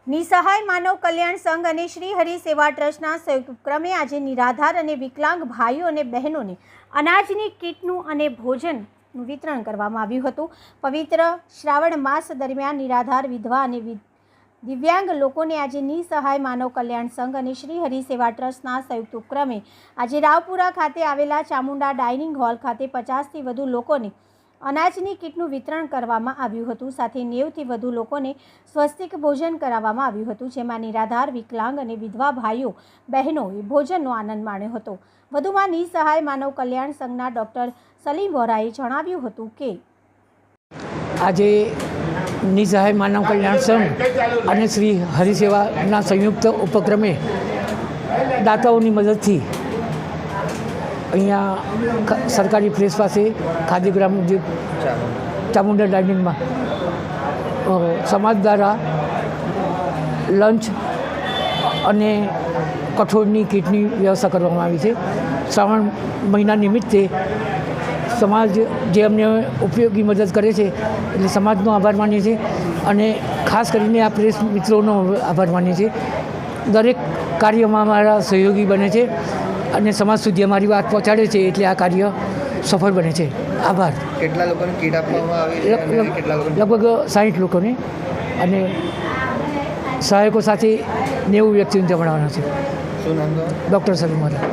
નિસહાય માનવ કલ્યાણ સંઘ અને શ્રી હરિ સેવા ટ્રસ્ટના સંયુક્ત ઉપક્રમે આજે નિરાધાર અને વિકલાંગ ભાઈઓ અને બહેનોને અનાજની કીટનું અને ભોજનનું વિતરણ કરવામાં આવ્યું હતું. પવિત્ર શ્રાવણ માસ દરમિયાન નિરાધાર, વિધવા અને દિવ્યાંગ લોકોને આજે નિસહાય માનવ કલ્યાણ સંઘ અને શ્રી હરિ સેવા ટ્રસ્ટના સંયુક્ત ઉપક્રમે આજે રાવપુરા ખાતે આવેલા ચામુંડા ડાઇનિંગ હોલ ખાતે 50થી વધુ લોકોને અનાજની કીટનું વિતરણ કરવામાં આવ્યું હતું. સાથે 90થી વધુ લોકોને સ્વસ્તિક ભોજન કરાવવામાં આવ્યું હતું, જેમાં નિરાધાર, વિકલાંગ અને વિધવા ભાઈઓ બહેનોએ ભોજનનો આનંદ માણ્યો હતો. વધુમાં નિસહાય માનવ કલ્યાણ સંઘના ડૉક્ટર સલીમ વોરાએ જણાવ્યું હતું કે આજે નિસહાય માનવ કલ્યાણ સંઘ અને શ્રી હરિસેવાના સંયુક્ત ઉપક્રમે દાતાઓની મદદથી અહીંયા સરકારી પ્રેસ પાસે ખાદીગ્રામ ચામુંડા ડાઇનિંગમાં સમાજ દ્વારા લંચ અને કઠોળની કીટની વ્યવસ્થા કરવામાં આવી છે. શ્રાવણ મહિના નિમિત્તે સમાજ જે અમને ઉપયોગી મદદ કરે છે એટલે સમાજનો આભાર માનીએ છીએ અને ખાસ કરીને આ પ્રેસ મિત્રોનો આભાર માનીએ છીએ. દરેક કાર્યમાં અમારા સહયોગી બને છે અને સમાજ સુધી અમારી વાત પહોંચાડે છે, એટલે આ કાર્ય સફળ બને છે. આભાર. કેટલા લોકોને કીટ આપવામાં આવી છે? લગભગ 60 લોકોને અને સહાયકો સાથે 90 વ્યક્તિઓને જમાડવાના છે. શું નામ? ડૉક્ટર સલીમ વોરા.